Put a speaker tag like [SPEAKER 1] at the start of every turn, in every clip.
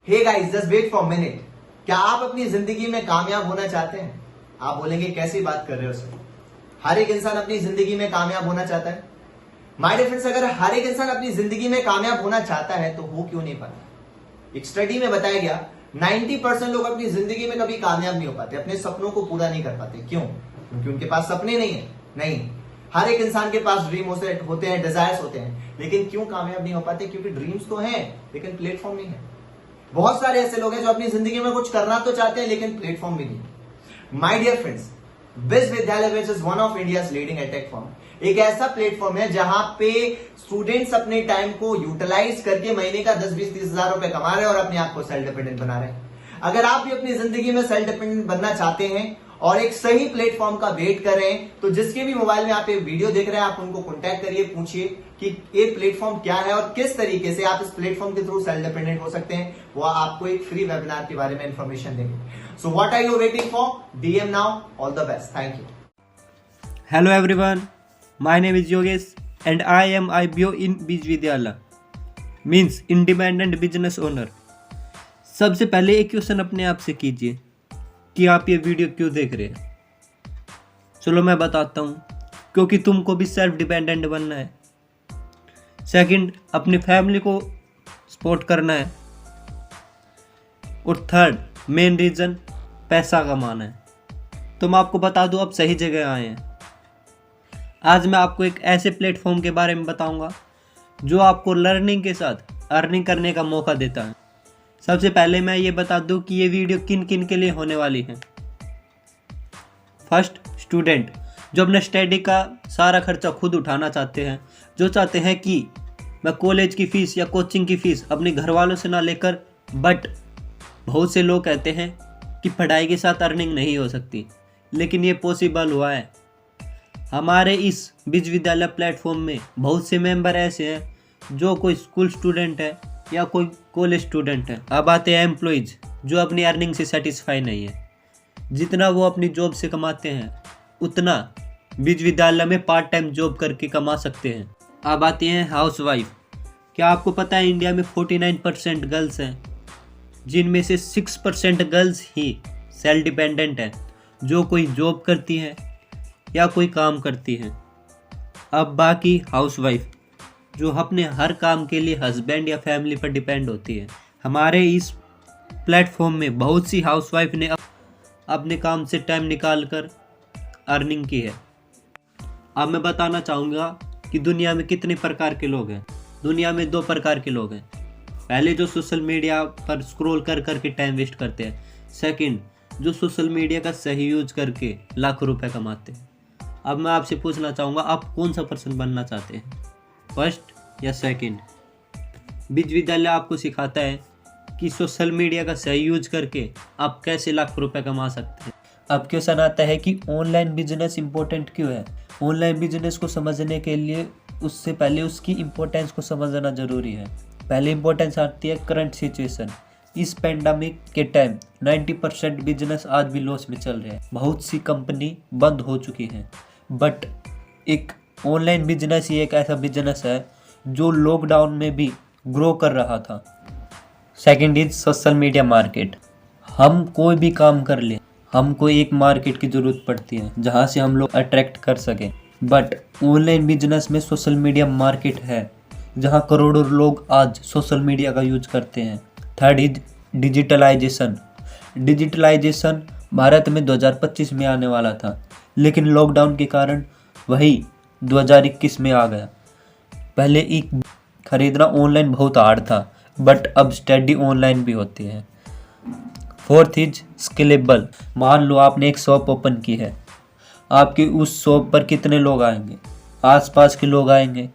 [SPEAKER 1] Hey guys, just wait for minute. क्या आप अपनी जिंदगी में कामयाब होना चाहते हैं? आप बोलेंगे कैसी बात कर रहे हो सर, हर एक इंसान अपनी जिंदगी में कामयाब होना चाहता है। माय डियर फ्रेंड्स, अगर हर एक इंसान अपनी जिंदगी में कामयाब होना चाहता है तो हो क्यों नहीं पाता? एक स्टडी में बताया गया 90% लोग अपनी जिंदगी में कभी कामयाब नहीं हो पाते, अपने सपनों को पूरा नहीं कर पाते। क्यों? क्योंकि उनके पास सपने नहीं है। नहीं, हर एक इंसान के पास ड्रीम होते हैं, डिजायर्स होते हैं, लेकिन क्यों कामयाब नहीं हो पाते? क्योंकि ड्रीम्स तो हैं लेकिन प्लेटफॉर्म नहीं है। बहुत सारे ऐसे लोग हैं जो अपनी जिंदगी में कुछ करना तो चाहते हैं लेकिन प्लेटफॉर्म भी नहीं। My dear friends, Vishwavidyalaya which is one of India's leading edtech form एक ऐसा प्लेटफॉर्म है जहां पे स्टूडेंट्स अपने टाइम को यूटिलाइज करके महीने का 10-20-30 हजार रुपए कमा रहे हैं और अपने आप को सेल्फ डिपेंडेंट बना रहे हैं। अगर आप भी अपनी जिंदगी में सेल्फ डिपेंडेंट बनना चाहते हैं और एक सही प्लेटफॉर्म का वेट कर रहे हैं तो जिसके भी मोबाइल में आप ये वीडियो देख रहे हैं, आप उनको कॉन्टैक्ट करिए, पूछिए कि ये प्लेटफॉर्म क्या है और किस तरीके से आप इस प्लेटफॉर्म के थ्रू सेल्फ डिपेंडेंट हो सकते हैं। वो आपको एक फ्री वेबिनार के बारे में इंफॉर्मेशन देंगे। So what are you waiting for? DM now. All the best. Thank you.
[SPEAKER 2] Hello everyone, my name is Yogesh and I am IBO in विश्वविद्यालय मीन्स इंडिपेंडेंट बिजनेस ओनर। सबसे पहले एक question अपने आप से कीजिए कि आप ये वीडियो क्यों देख रहे हैं। चलो मैं बताता हूँ, क्योंकि तुमको भी सेल्फ डिपेंडेंट बनना है। सेकंड, अपनी फैमिली को सपोर्ट करना है। और थर्ड मेन रीज़न पैसा कमाना है। तो मैं आपको बता दूँ, आप सही जगह आए हैं। आज मैं आपको एक ऐसे प्लेटफॉर्म के बारे में बताऊंगा जो आपको लर्निंग के साथ अर्निंग करने का मौका देता है। सबसे पहले मैं ये बता दूं कि ये वीडियो किन किन के लिए होने वाली है। फर्स्ट, स्टूडेंट जो अपने स्टडी का सारा खर्चा खुद उठाना चाहते हैं, जो चाहते हैं कि मैं कॉलेज की फ़ीस या कोचिंग की फ़ीस अपने घर वालों से ना लेकर, बट बहुत से लोग कहते हैं कि पढ़ाई के साथ अर्निंग नहीं हो सकती, लेकिन ये पॉसिबल हुआ है। हमारे इस विश्वविद्यालय प्लेटफॉर्म में बहुत से मेंबर ऐसे हैं जो कोई स्कूल स्टूडेंट है या कोई कॉलेज स्टूडेंट है। अब आते हैं एम्प्लॉइज जो अपनी अर्निंग से सेटिस्फाई नहीं है। जितना वो अपनी जॉब से कमाते हैं उतना विश्वविद्यालय में पार्ट टाइम जॉब करके कमा सकते हैं। अब आते हैं हाउस वाइफ। क्या आपको पता है इंडिया में 49% गर्ल्स हैं, जिनमें से 6% गर्ल्स ही सेल्फ डिपेंडेंट हैं, जो कोई जॉब करती हैं या कोई काम करती हैं। अब बाकी हाउसवाइफ जो अपने हर काम के लिए हस्बैंड या फैमिली पर डिपेंड होती है। हमारे इस प्लेटफॉर्म में बहुत सी हाउसवाइफ ने अपने काम से टाइम निकाल कर अर्निंग की है। अब मैं बताना चाहूँगा कि दुनिया में कितने प्रकार के लोग हैं। दुनिया में 2 प्रकार के लोग हैं। पहले जो सोशल मीडिया पर स्क्रॉल कर करके टाइम वेस्ट करते हैं। सेकंड, जो सोशल मीडिया का सही यूज करके लाखों रुपए कमाते हैं। अब मैं आपसे पूछना चाहूँगा, आप कौन सा पर्सन बनना चाहते हैं, फर्स्ट या सेकंड? विश्वविद्यालय आपको सिखाता है कि सोशल मीडिया का सही यूज करके आप कैसे लाखों रुपए कमा सकते हैं। अब क्वेश्चन आता है कि ऑनलाइन बिजनेस इंपॉर्टेंट क्यों है। ऑनलाइन बिजनेस को समझने के लिए उससे पहले उसकी इम्पोर्टेंस को समझना ज़रूरी है। पहले इम्पोर्टेंस आती है करंट सिचुएशन। इस पेंडेमिक के टाइम 90% बिजनेस आज भी लॉस में चल रहे हैं। बहुत सी कंपनी बंद हो चुकी हैं, बट एक ऑनलाइन बिजनेस ही एक ऐसा बिजनेस है जो लॉकडाउन में भी ग्रो कर रहा था। Second is social media market. हम कोई भी काम कर लें, हमको एक मार्केट की ज़रूरत पड़ती है जहाँ से हम लोग अट्रैक्ट कर सकें, बट ऑनलाइन बिजनेस में सोशल मीडिया मार्केट है जहाँ करोड़ों लोग आज सोशल मीडिया का यूज करते हैं। Third is digitalization. Digitalization Bharat में 2025 में आने वाला था, लेकिन लॉकडाउन के कारण वही 2021 में आ गया। पहले एक खरीदना ऑनलाइन बहुत हार्ड था, बट अब स्टडी ऑनलाइन भी होती है। Fourth is scalable. मान लो आपने एक शॉप ओपन की है, आपकी उस शॉप पर कितने लोग आएंगे? आसपास के लोग आएंगे।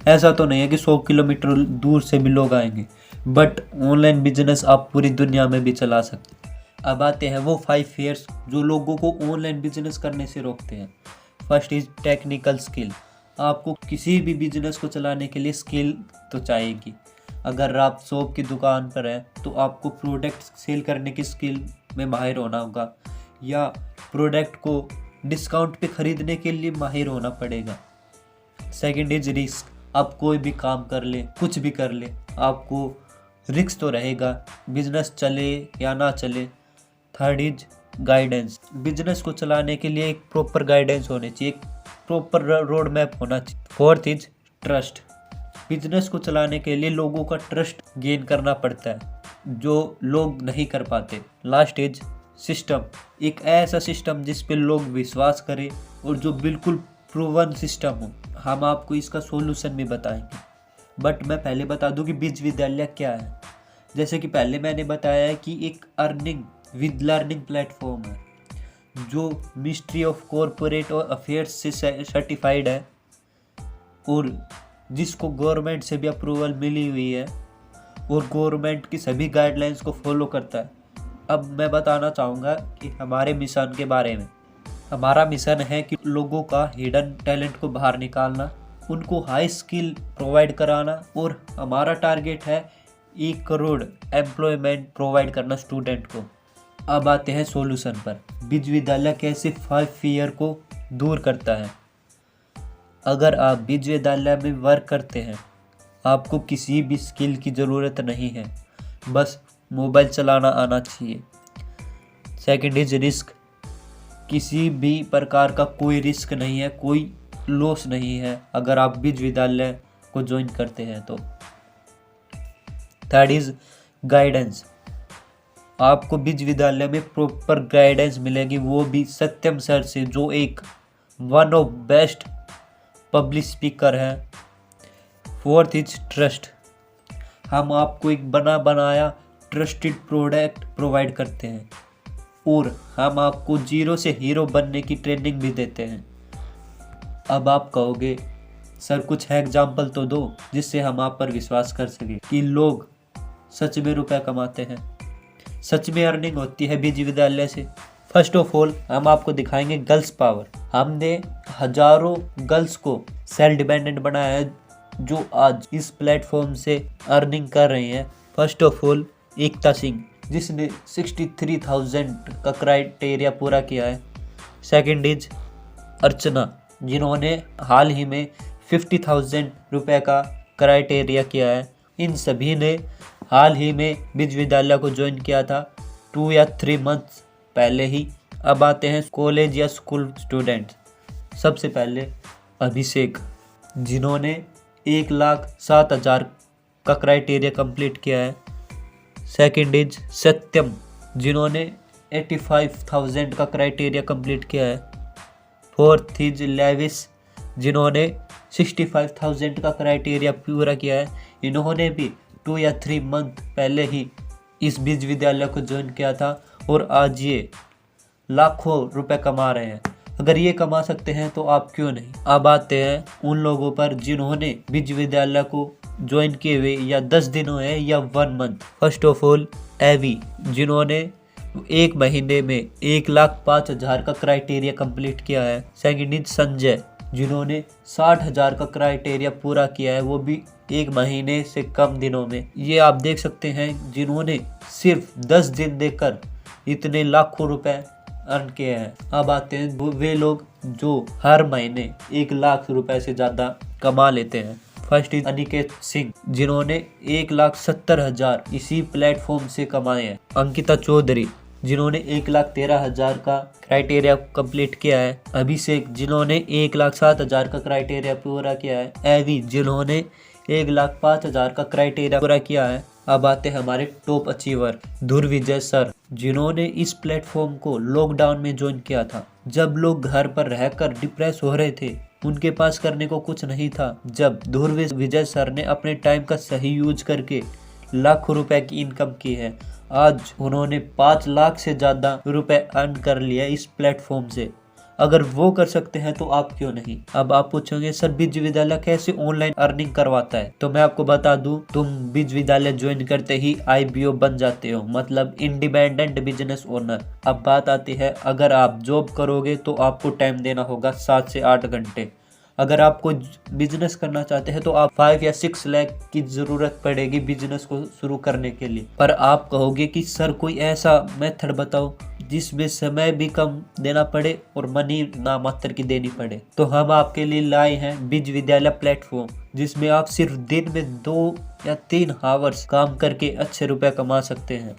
[SPEAKER 2] ऐसा तो नहीं है कि 100 किलोमीटर दूर से भी लोग आएंगे, बट ऑनलाइन बिजनेस आप पूरी दुनिया में भी चला सकते हैं। अब आते हैं वो 5 फेयर्स जो लोगों को ऑनलाइन बिजनेस करने से रोकते हैं। First is technical skill. आपको किसी भी बिजनेस को चलाने के लिए स्किल तो चाहिएगी। अगर आप शॉप की दुकान पर हैं तो आपको प्रोडक्ट सेल करने की स्किल में माहिर होना होगा, या प्रोडक्ट को डिस्काउंट पे खरीदने के लिए माहिर होना पड़ेगा। Second is risk. आप कोई भी काम कर ले, कुछ भी कर ले, आपको रिस्क तो रहेगा, बिजनेस चले या ना चले। थर्ड इज गाइडेंस, बिजनेस को चलाने के लिए एक प्रॉपर गाइडेंस होनी चाहिए, एक प्रॉपर रोड मैप होना चाहिए। फोर्थ इज ट्रस्ट, बिजनेस को चलाने के लिए लोगों का ट्रस्ट गेन करना पड़ता है जो लोग नहीं कर पाते। लास्ट इज सिस्टम, एक ऐसा सिस्टम जिस पे लोग विश्वास करें और जो बिल्कुल प्रूवन सिस्टम हो। हम आपको इसका सॉल्यूशन भी बताएंगे, बट मैं पहले बता दूं कि बीज विद्यालय क्या है। जैसे कि पहले मैंने बताया है कि एक अर्निंग विद लर्निंग प्लेटफॉर्म है जो मिनिस्ट्री ऑफ कॉरपोरेट और अफेयर्स से सर्टिफाइड है और जिसको गवर्नमेंट से भी अप्रूवल मिली हुई है और गवर्नमेंट की सभी गाइडलाइंस को फॉलो करता है। अब मैं बताना चाहूँगा कि हमारे मिशन के बारे में। हमारा मिशन है कि लोगों का हिडन टैलेंट को बाहर निकालना, उनको हाई स्किल प्रोवाइड कराना और हमारा टारगेट है 1 करोड़ एम्प्लॉयमेंट प्रोवाइड करना स्टूडेंट को। अब आते हैं सॉल्यूशन पर। बीज विद्यालय कैसे 5 fear को दूर करता है। अगर आप बीज विद्यालय में वर्क करते हैं, आपको किसी भी स्किल की ज़रूरत नहीं है, बस मोबाइल चलाना आना चाहिए। सेकंड इज रिस्क, किसी भी प्रकार का कोई रिस्क नहीं है, कोई लॉस नहीं है अगर आप बीज विद्यालय को ज्वाइन करते हैं तो। थर्ड इज गाइडेंस, आपको बीज विद्यालय में प्रॉपर गाइडेंस मिलेगी, वो भी सत्यम सर से जो एक one of best public speaker है। फोर्थ इज ट्रस्ट, हम आपको एक बना बनाया ट्रस्टेड प्रोडक्ट प्रोवाइड करते हैं और हम आपको 0 से हीरो बनने की ट्रेनिंग भी देते हैं। अब आप कहोगे सर कुछ एग्जाम्पल तो दो जिससे हम आप पर विश्वास कर सकें कि लोग सच में रुपया कमाते हैं, सच में अर्निंग होती है बीज विद्यालय से। फर्स्ट ऑफ ऑल हम आपको दिखाएंगे गर्ल्स पावर। हमने हजारों गर्ल्स को सेल्फ डिपेंडेंट बनाया है जो आज इस प्लेटफॉर्म से अर्निंग कर रही हैं। फर्स्ट ऑफ ऑल एकता सिंह जिसने 63,000 का क्राइटेरिया पूरा किया है। सेकंड इज अर्चना जिन्होंने हाल ही में 50,000 रुपये का क्राइटेरिया किया है। इन सभी ने हाल ही में बीज विद्यालय को ज्वाइन किया था 2 या 3 मंथ्स पहले ही। अब आते हैं कॉलेज या स्कूल स्टूडेंट्स। सबसे पहले अभिषेक जिन्होंने 1,07,000 का क्राइटेरिया कंप्लीट किया है। सेकंड इज सत्यम जिन्होंने 85,000 का क्राइटेरिया कंप्लीट किया है। फोर्थ इज लेविस जिन्होंने 65,000 का क्राइटेरिया पूरा किया है। इन्होंने भी 2 या 3 मंथ पहले ही इस बीज विद्यालय को ज्वाइन किया था और आज ये लाखों रुपए कमा रहे हैं। अगर ये कमा सकते हैं तो आप क्यों नहीं। अब आते हैं उन लोगों पर जिन्होंने बीज विद्यालय को ज्वाइन किए हुए या 10 दिन हुए या 1 मंथ। फर्स्ट ऑफ ऑल एवी जिन्होंने 1 महीने में 1,05,000 का क्राइटेरिया कंप्लीट किया है। सेकंड इज संजय जिन्होंने 60,000 का क्राइटेरिया पूरा किया है, वो भी 1 महीने से कम दिनों में। ये आप देख सकते हैं जिन्होंने सिर्फ 10 दिन देकर इतने लाखों रुपए अर्न किए हैं। अब आते हैं वे लोग जो हर महीने 1 लाख रुपए से ज़्यादा कमा लेते हैं। फर्स्ट इज अनिकेत सिंह जिन्होंने 1,70,000 इसी प्लेटफॉर्म से कमाए हैं। अंकिता चौधरी जिन्होंने 1,13,000 का क्राइटेरिया कंप्लीट किया है। अभिषेक जिन्होंने 1,07,000 का क्राइटेरिया पूरा किया है। एवी जिन्होंने 1,05,000 का क्राइटेरिया पूरा किया है। अब आते हैं हमारे टॉप अचीवर ध्रुविजय सर जिन्होंने इस प्लेटफॉर्म को लॉकडाउन में ज्वाइन किया था। जब लोग घर पर रहकर डिप्रेस हो रहे थे, उनके पास करने को कुछ नहीं था, जब ध्रुविजय सर ने अपने टाइम का सही यूज करके लाखों रुपए की इनकम की है। आज उन्होंने 5 लाख से ज़्यादा रुपए अर्न कर लिया इस प्लेटफॉर्म से। अगर वो कर सकते हैं तो आप क्यों नहीं। अब आप पूछोगे सर बीज विद्यालय कैसे ऑनलाइन अर्निंग करवाता है, तो मैं आपको बता दूं, तुम बीज विद्यालय ज्वाइन करते ही IBO बन जाते हो, मतलब इंडिपेंडेंट बिजनेस ओनर। अब बात आती है अगर आप जॉब करोगे तो आपको टाइम देना होगा 7 से 8 घंटे। अगर आप कोई बिजनेस करना चाहते हैं तो आप 5 या 6 लाख की ज़रूरत पड़ेगी बिजनेस को शुरू करने के लिए। पर आप कहोगे कि सर कोई ऐसा मेथड बताओ जिसमें समय भी कम देना पड़े और मनी ना मात्र की देनी पड़े। तो हम आपके लिए लाए हैं बीज विद्यालय प्लेटफॉर्म, जिसमें आप सिर्फ दिन में 2 या 3 आवर्स काम करके अच्छे रुपए कमा सकते हैं।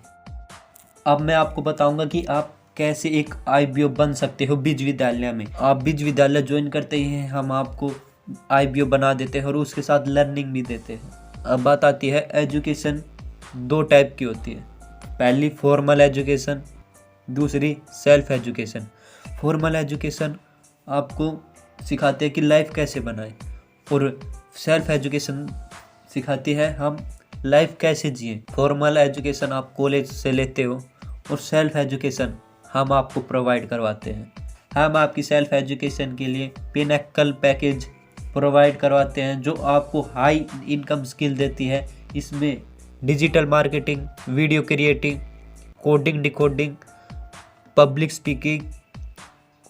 [SPEAKER 2] अब मैं आपको बताऊंगा कि आप कैसे एक IBO बन सकते हो बीज विद्यालय में। आप बीज विद्यालय ज्वाइन करते ही हैं, हम आपको IBO बना देते हैं और उसके साथ लर्निंग भी देते हैं। अब बात आती है एजुकेशन 2 टाइप की होती है। पहली फॉर्मल एजुकेशन, दूसरी सेल्फ एजुकेशन। फॉर्मल एजुकेशन आपको सिखाते हैं कि लाइफ कैसे बनाएं, और सेल्फ एजुकेशन सिखाती है हम लाइफ कैसे जिएं। फॉर्मल एजुकेशन आप कॉलेज से लेते हो और सेल्फ एजुकेशन हम आपको प्रोवाइड करवाते हैं। हम आपकी सेल्फ एजुकेशन के लिए पिनैकल पैकेज प्रोवाइड करवाते हैं, जो आपको हाई इनकम स्किल देती है। इसमें digital marketing, video creating, coding, decoding, public speaking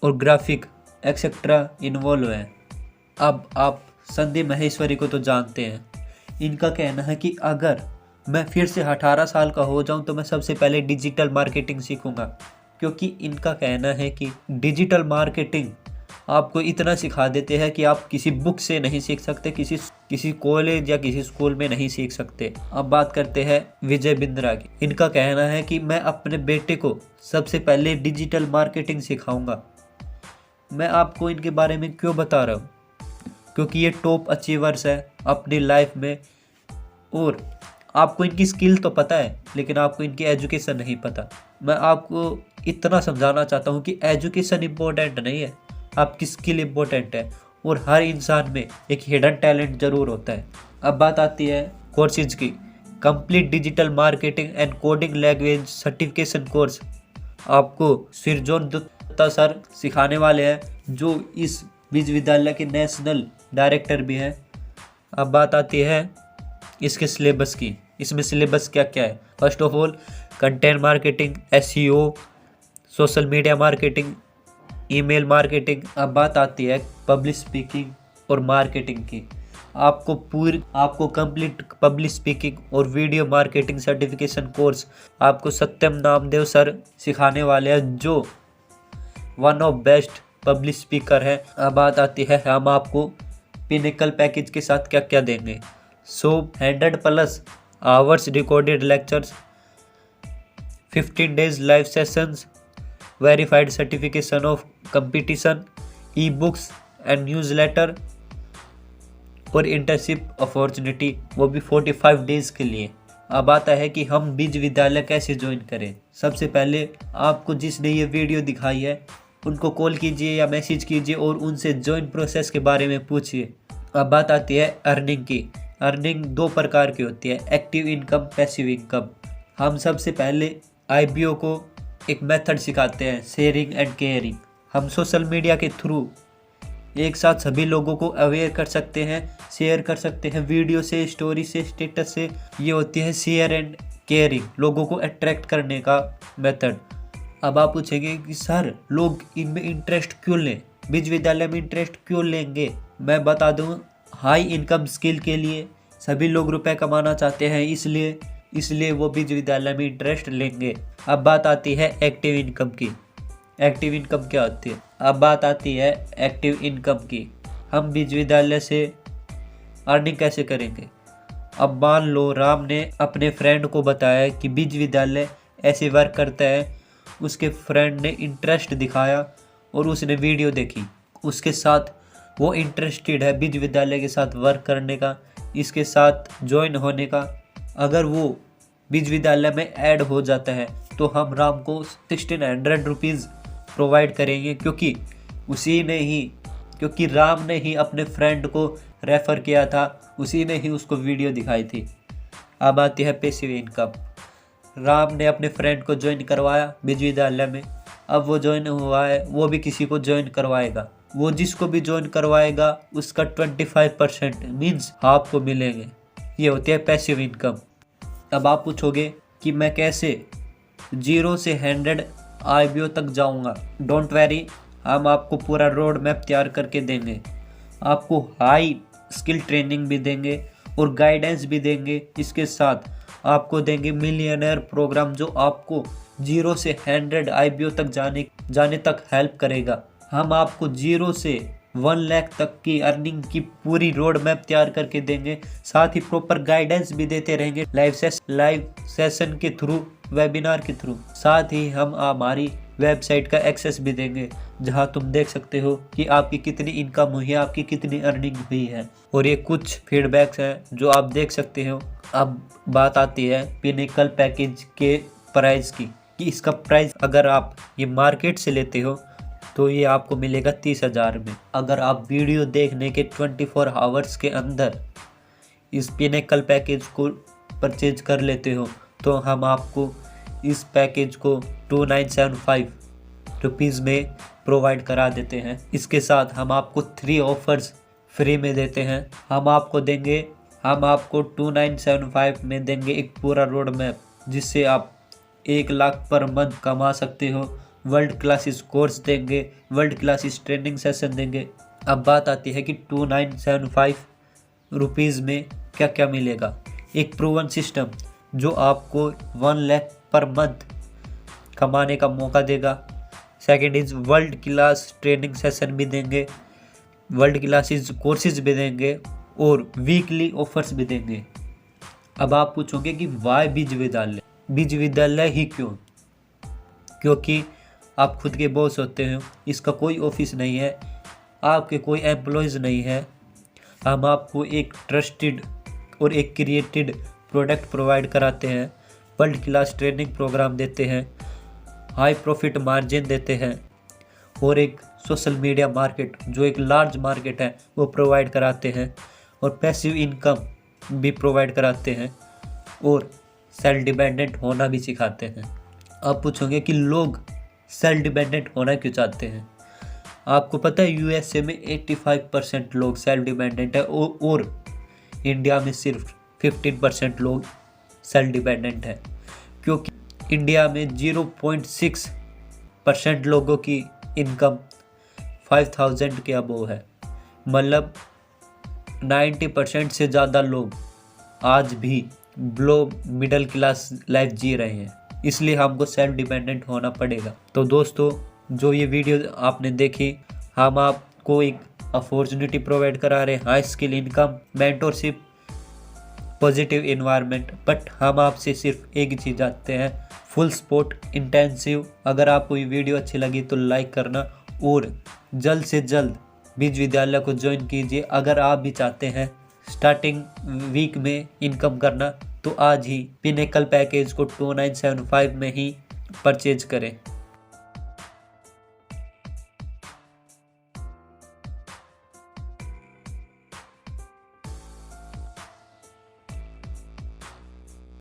[SPEAKER 2] और ग्राफिक एक्सेट्रा इन्वॉल्व है। अब आप संदीप माहेश्वरी को तो जानते हैं। इनका कहना है कि अगर मैं फिर से 18 साल का हो जाऊं तो मैं सबसे पहले डिजिटल मार्केटिंग सीखूंगा, क्योंकि इनका कहना है कि डिजिटल मार्केटिंग आपको इतना सिखा देते हैं कि आप किसी बुक से नहीं सीख सकते, किसी कॉलेज या किसी स्कूल में नहीं सीख सकते। अब बात करते हैं विजय बिंद्रा की। इनका कहना है कि मैं अपने बेटे को सबसे पहले डिजिटल मार्केटिंग सिखाऊंगा। मैं आपको इनके बारे में क्यों बता रहा हूँ, क्योंकि ये टॉप अचीवर्स है अपनी लाइफ में, और आपको इनकी स्किल तो पता है लेकिन आपको इनकी एजुकेशन नहीं पता। मैं आपको इतना समझाना चाहता हूँ कि एजुकेशन इम्पोर्टेंट नहीं है, आपकी स्किल इम्पोर्टेंट है, और हर इंसान में एक हिडन टैलेंट जरूर होता है। अब बात आती है कोर्सेज की। Complete digital marketing and coding language certification course आपको सृजन दत्ता सर सिखाने वाले हैं, जो इस बीज विद्यालय के नेशनल डायरेक्टर भी हैं। अब बात आती है इसके सिलेबस की। इसमें सिलेबस क्या क्या है। First of all content marketing, SEO, social media marketing, email marketing. अब बात आती है पब्लिक स्पीकिंग और मार्केटिंग की। आपको कंप्लीट पब्लिक स्पीकिंग और वीडियो मार्केटिंग सर्टिफिकेशन कोर्स आपको सत्यम नामदेव सर सिखाने वाले हैं, जो one of best public speaker है। अब बात आती है हम आपको पिनेकल पैकेज के साथ क्या क्या देंगे। 100+ hours recorded lectures, 15 days live sessions, verified certification of competition, e-books and newsletter और इंटर्नशिप अपॉर्चुनिटी, वो भी 45 days के लिए। अब आता है कि हम बीज विद्यालय कैसे ज्वाइन करें। सबसे पहले आपको जिसने ये वीडियो दिखाई है उनको कॉल कीजिए या मैसेज कीजिए और उनसे ज्वाइन प्रोसेस के बारे में पूछिए। अब बात आती है अर्निंग की। अर्निंग 2 प्रकार की होती है, एक्टिव इनकम, पैसिव इनकम। हम सबसे पहले IBO को एक मेथड सिखाते हैं, शेयरिंग एंड केयरिंग। हम सोशल मीडिया के थ्रू एक साथ सभी लोगों को अवेयर कर सकते हैं, शेयर कर सकते हैं, वीडियो से, स्टोरी से, स्टेटस से। ये होती है शेयर एंड केयरिंग, लोगों को अट्रैक्ट करने का मेथड। अब आप पूछेंगे कि सर लोग इनमें इंटरेस्ट क्यों लें, बीज विद्यालय में इंटरेस्ट क्यों लेंगे। मैं बता दूं, हाई इनकम स्किल के लिए सभी लोग रुपए कमाना चाहते हैं, इसलिए वो बीज विद्यालय में इंटरेस्ट लेंगे। अब बात आती है एक्टिव इनकम की। एक्टिव इनकम क्या होती है। अब बात आती है एक्टिव इनकम की। हम बीज विद्यालय से अर्निंग कैसे करेंगे। अब मान लो राम ने अपने फ्रेंड को बताया कि बीज विद्यालय ऐसे वर्क करता है, उसके फ्रेंड ने इंटरेस्ट दिखाया और उसने वीडियो देखी, उसके साथ वो इंटरेस्टेड है बीज विद्यालय के साथ वर्क करने का, इसके साथ ज्वाइन होने का। अगर वो बीज विद्यालय में ऐड हो जाता है तो हम राम को 1600 रुपीज़ प्रोवाइड करेंगे, क्योंकि राम ने ही अपने फ्रेंड को रेफ़र किया था, उसी ने ही उसको वीडियो दिखाई थी। अब आती है पैसिव इनकम। राम ने अपने फ्रेंड को ज्वाइन करवाया बीज विद्यालय में, अब वो ज्वाइन हुआ है, वो भी किसी को ज्वाइन करवाएगा। वो जिसको भी ज्वाइन करवाएगा उसका 25% मीन्स हाफ को मिलेंगे। ये होती है पैसिव इनकम। अब आप पूछोगे कि मैं कैसे 0 से 100 IBO तक जाऊंगा। डोंट वैरी, हम आपको पूरा रोड मैप तैयार करके देंगे, आपको हाई स्किल ट्रेनिंग भी देंगे और गाइडेंस भी देंगे। इसके साथ आपको देंगे मिलियनेयर प्रोग्राम, जो आपको 0 से 100 IPO तक जाने तक हेल्प करेगा। हम आपको 0 से 1 लाख तक की अर्निंग की पूरी रोड मैप तैयार करके देंगे। साथ ही प्रॉपर गाइडेंस भी देते रहेंगे लाइव सेशन के थ्रू, वेबिनार के थ्रू। साथ ही हम हमारी वेबसाइट का एक्सेस भी देंगे, जहां तुम देख सकते हो कि आपकी कितनी इनकम हुई है, आपकी कितनी अर्निंग हुई है। और ये कुछ फीडबैक्स हैं जो आप देख सकते हो। अब बात आती है पिनेकल पैकेज के प्राइस की, कि इसका प्राइस अगर आप ये मार्केट से लेते हो तो ये आपको मिलेगा 30,000 में। अगर आप वीडियो देखने के 24 आवर्स के अंदर इस पिनेकल पैकेज को परचेज कर लेते हो तो हम आपको इस पैकेज को 2975 रुपीज़ में प्रोवाइड करा देते हैं। इसके साथ हम आपको 3 ऑफर्स फ्री में देते हैं। हम आपको 2975 में देंगे एक पूरा रोड मैप, जिससे आप 1 लाख पर मंथ कमा सकते हो। वर्ल्ड क्लासेस कोर्स देंगे, वर्ल्ड क्लासेस ट्रेनिंग सेशन देंगे। अब बात आती है कि 2975 रुपीज़ में क्या क्या मिलेगा। एक प्रूवन सिस्टम जो आपको 1 लाख पर मंथ कमाने का मौका देगा। Second is world class training session भी देंगे, वर्ल्ड क्लासेस कोर्सेज भी देंगे और वीकली ऑफर्स भी देंगे। अब आप पूछोगे कि वाई बीज विद्यालय, बीज विद्यालय ही क्यों? क्योंकि आप खुद के बॉस होते हो, इसका कोई ऑफिस नहीं है, आपके कोई एम्प्लॉयज़ नहीं है। हम आपको एक ट्रस्टेड और एक क्रिएटेड प्रोडक्ट प्रोवाइड कराते हैं, वर्ल्ड क्लास ट्रेनिंग प्रोग्राम देते हैं, हाई प्रॉफिट मार्जिन देते हैं और एक सोशल मीडिया मार्केट जो एक लार्ज मार्केट है वो प्रोवाइड कराते हैं, और पैसिव इनकम भी प्रोवाइड कराते हैं और सेल्फ डिपेंडेंट होना भी सिखाते हैं। आप पूछोगे कि लोग सेल्फ डिपेंडेंट होना क्यों चाहते हैं? आपको पता है USA में 85% लोग सेल्फ डिपेंडेंट है और इंडिया में सिर्फ 15% लोग सेल्फ डिपेंडेंट है, क्योंकि इंडिया में 0.6% लोगों की इनकम 5,000 के अबव है। मतलब 90% से ज़्यादा लोग आज भी बिलो मिडिल क्लास लाइफ जी रहे हैं, इसलिए हमको सेल्फ डिपेंडेंट होना पड़ेगा। तो दोस्तों, जो ये वीडियो आपने देखी, हम आपको एक अपॉर्चुनिटी प्रोवाइड करा रहे हैं, high skill income, mentorship, positive environment. But हम आपसे सिर्फ एक ही चीज़ चाहते हैं, फुल सपोर्ट, इंटेंसिव। अगर आपको ये वीडियो अच्छी लगी तो लाइक करना और जल्द से जल्द बीज विद्यालय को ज्वाइन कीजिए। अगर आप भी चाहते हैं स्टार्टिंग वीक में इनकम करना तो आज ही पिनेकल पैकेज को 2975 में ही परचेज करें।